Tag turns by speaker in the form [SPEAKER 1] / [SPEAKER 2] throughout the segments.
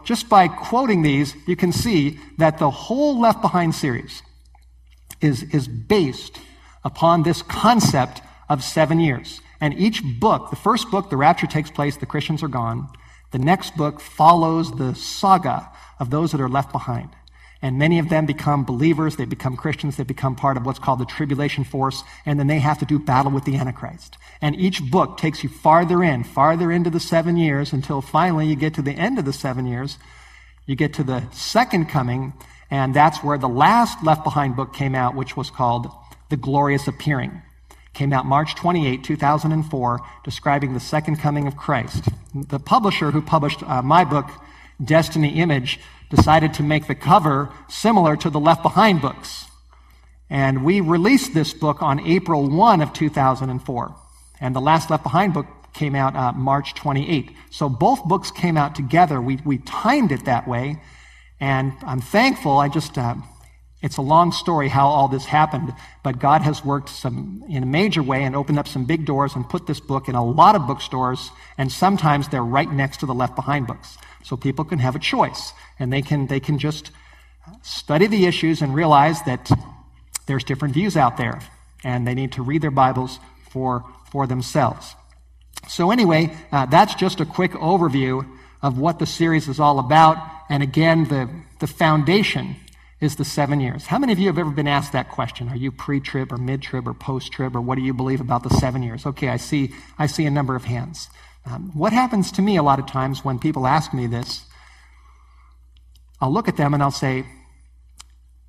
[SPEAKER 1] just by quoting these, you can see that the whole Left Behind series is based upon this concept of 7 years. And each book, the first book, the rapture takes place, the Christians are gone. The next book follows the saga of those that are left behind. And many of them become believers, they become Christians, they become part of what's called the Tribulation Force, and then they have to do battle with the Antichrist. And each book takes you farther into the 7 years, until finally you get to the end of the 7 years. You get to the second coming, and that's where the last Left Behind book came out, which was called The Glorious Appearing. Came out March 28, 2004, describing the second coming of Christ. The publisher who published my book, Destiny Image, decided to make the cover similar to the Left Behind books. And we released this book on April 1 of 2004. And the last Left Behind book came out March 28. So both books came out together. We timed it that way. And I'm thankful. It's a long story how all this happened, but God has worked in a major way and opened up some big doors and put this book in a lot of bookstores, and sometimes they're right next to the Left Behind books. So people can have a choice, and they can just study the issues and realize that there's different views out there, and they need to read their Bibles for themselves. So anyway, that's just a quick overview of what the series is all about. And again, the foundation is the 7 years. How many of you have ever been asked that question? Are you pre-trib or mid-trib or post-trib, or what do you believe about the 7 years? Okay, I see a number of hands. What happens to me a lot of times when people ask me this, I'll look at them and I'll say,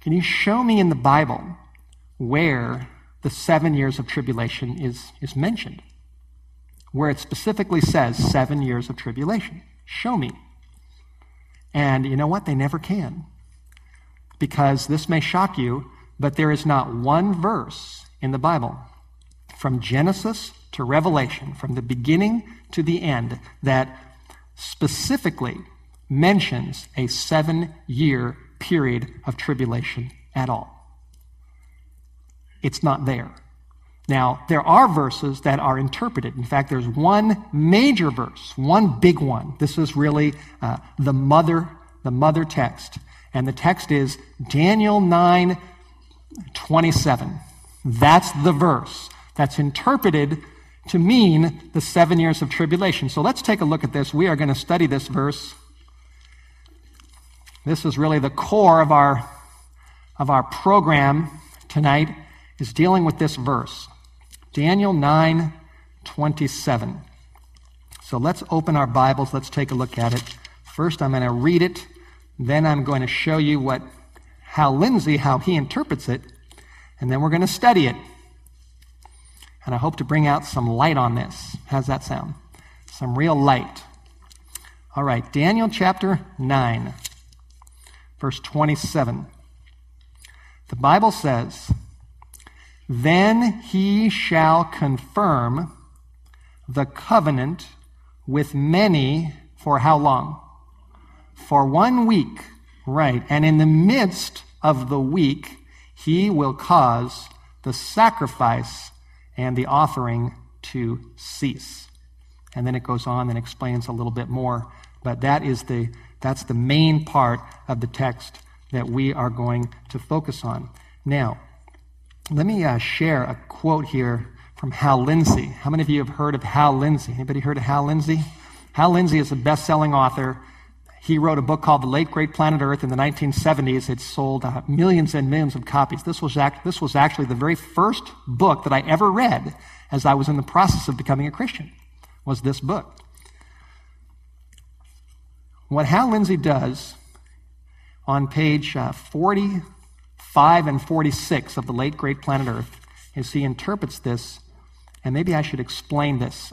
[SPEAKER 1] can you show me in the Bible where the 7 years of tribulation is mentioned? Where it specifically says 7 years of tribulation. Show me. And you know what? They never can. Because this may shock you, but there is not one verse in the Bible, from Genesis to Revelation, from the beginning to the end, that specifically mentions a 7-year period of tribulation at all. It's not there. Now, there are verses that are interpreted. In fact, there's one major verse, one big one. This is really the mother text. And the text is Daniel 9:27. That's the verse that's interpreted to mean the 7 years of tribulation. So let's take a look at this. We are going to study this verse. This is really the core of our program tonight, is dealing with this verse. Daniel 9:27. So let's open our Bibles. Let's take a look at it. First, I'm going to read it. Then I'm going to show you how he interprets it, and then we're going to study it. And I hope to bring out some light on this. How's that sound? Some real light. All right, Daniel chapter 9, verse 27. The Bible says, "Then he shall confirm the covenant with many," for how long? For 1 week, right, and in the midst of the week, he will cause the sacrifice and the offering to cease. And then it goes on and explains a little bit more, but that's the main part of the text that we are going to focus on. Now, let me share a quote here from Hal Lindsey. How many of you have heard of Hal Lindsey? Anybody heard of Hal Lindsey? Hal Lindsey is a best-selling author. He wrote a book called The Late Great Planet Earth in the 1970s. It sold millions and millions of copies. This was actually the very first book that I ever read as I was in the process of becoming a Christian, was this book. What Hal Lindsey does on page 45 and 46 of The Late Great Planet Earth is he interprets this, and maybe I should explain this.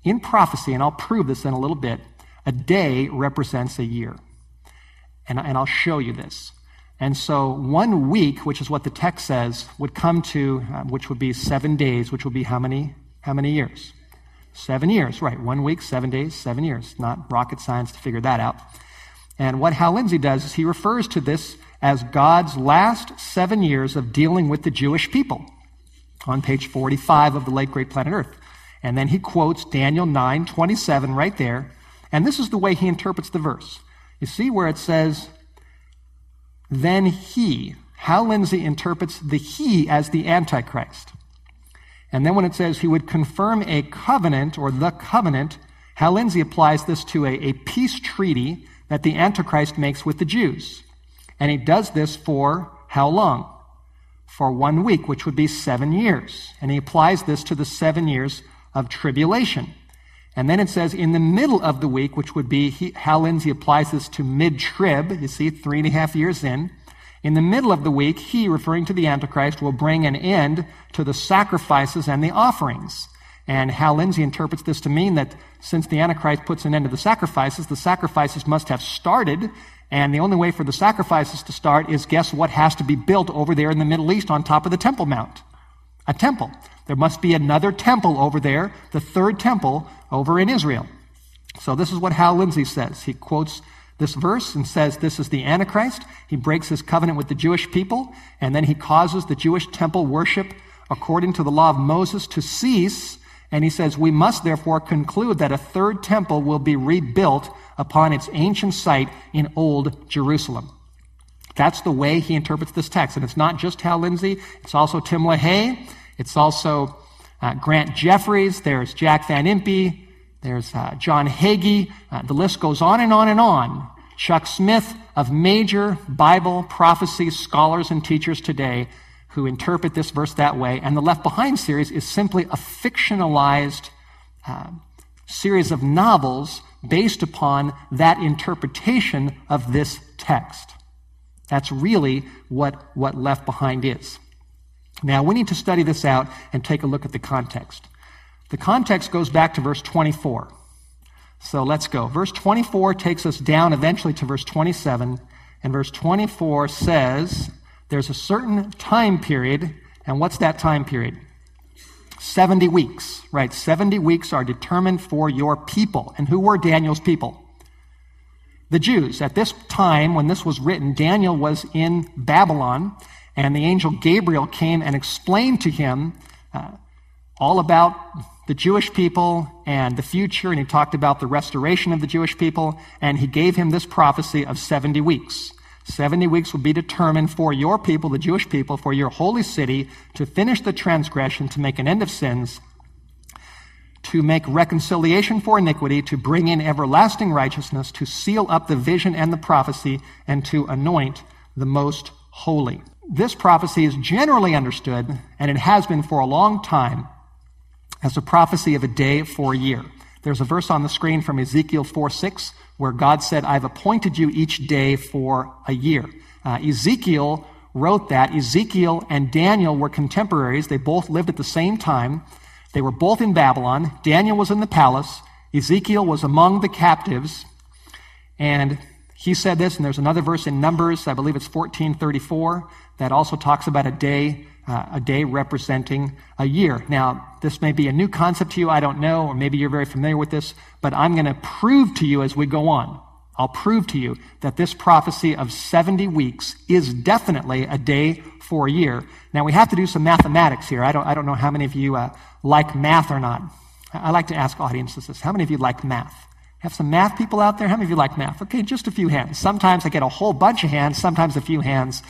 [SPEAKER 1] In prophecy, and I'll prove this in a little bit, a day represents a year. And I'll show you this. And so 1 week, which is what the text says, would come to, which would be 7 days, which would be how many years? 7 years, right. 1 week, 7 days, 7 years. Not rocket science to figure that out. And what Hal Lindsey does is he refers to this as God's last 7 years of dealing with the Jewish people on page 45 of The Late Great Planet Earth. And then he quotes Daniel 9:27 right there. And this is the way he interprets the verse. You see where it says, then he. Hal Lindsey interprets the he as the Antichrist. And then when it says he would confirm a covenant or the covenant, Hal Lindsey applies this to a peace treaty that the Antichrist makes with the Jews. And he does this for how long? For 1 week, which would be 7 years. And he applies this to the 7 years of tribulation. And then it says in the middle of the week, which would be, Hal Lindsey applies this to mid-trib, you see, 3.5 years in. In the middle of the week, he, referring to the Antichrist, will bring an end to the sacrifices and the offerings. And Hal Lindsey interprets this to mean that since the Antichrist puts an end to the sacrifices must have started, and the only way for the sacrifices to start is, guess what has to be built over there in the Middle East on top of the Temple Mount? A temple. There must be another temple over there, the third temple over in Israel. So this is what Hal Lindsey says. He quotes this verse and says this is the Antichrist. He breaks his covenant with the Jewish people, and then he causes the Jewish temple worship according to the law of Moses to cease. And he says, we must therefore conclude that a third temple will be rebuilt upon its ancient site in Old Jerusalem. That's the way he interprets this text. And it's not just Hal Lindsey. It's also Tim LaHaye. It's also Grant Jeffries. There's Jack Van Impe. There's John Hagee. The list goes on and on and on. Chuck Smith, of major Bible prophecy scholars and teachers today who interpret this verse that way. And the Left Behind series is simply a fictionalized series of novels based upon that interpretation of this text. That's really what Left Behind is. Now, we need to study this out and take a look at the context. The context goes back to verse 24. So let's go. Verse 24 takes us down eventually to verse 27, and verse 24 says there's a certain time period, and what's that time period? 70 weeks, right? 70 weeks are determined for your people. And who were Daniel's people? The Jews. At this time, when this was written, Daniel was in Babylon, and the angel Gabriel came and explained to him all about the Jewish people and the future, and he talked about the restoration of the Jewish people, and he gave him this prophecy of 70 weeks. 70 weeks will be determined for your people, the Jewish people, for your holy city, to finish the transgression, to make an end of sins, to make reconciliation for iniquity, to bring in everlasting righteousness, to seal up the vision and the prophecy, and to anoint the most holy. This prophecy is generally understood, and it has been for a long time, as a prophecy of a day for a year. There's a verse on the screen from Ezekiel 4:6 where God said, I've appointed you each day for a year. Ezekiel wrote that. Ezekiel and Daniel were contemporaries. They both lived at the same time. They were both in Babylon. Daniel was in the palace. Ezekiel was among the captives. And he said this, and there's another verse in Numbers, I believe it's 14:34, that also talks about a day representing a year. Now, this may be a new concept to you, I don't know, or maybe you're very familiar with this, but I'm going to prove to you as we go on. I'll prove to you that this prophecy of 70 weeks is definitely a day for a year. Now, we have to do some mathematics here. I don't know how many of you like math or not. I like to ask audiences this. How many of you like math? Have some math people out there? How many of you like math? Okay, just a few hands. Sometimes I get a whole bunch of hands, sometimes a few hands.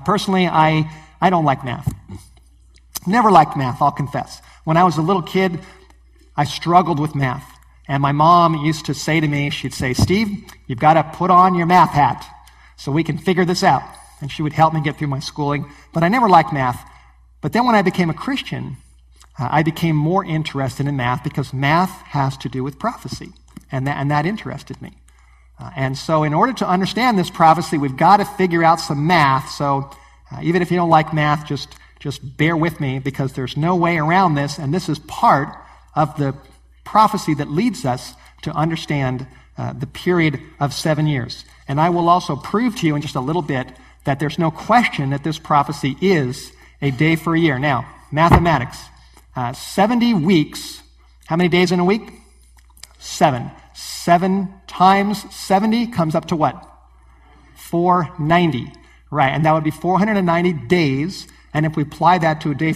[SPEAKER 1] Personally, I don't like math. Never liked math, I'll confess. When I was a little kid, I struggled with math. And my mom used to say to me, she'd say, Steve, you've got to put on your math hat so we can figure this out. And she would help me get through my schooling. But I never liked math. But then when I became a Christian, I became more interested in math because math has to do with prophecy. And that interested me. And so in order to understand this prophecy, we've got to figure out some math. So even if you don't like math, just bear with me because there's no way around this. And this is part of the prophecy that leads us to understand the period of 7 years. And I will also prove to you in just a little bit that there's no question that this prophecy is a day for a year. Now, mathematics. 70 weeks. How many days in a week? 7. 7 times 70 comes up to what? 490. Right, and that would be 490 days. And if we apply that to a day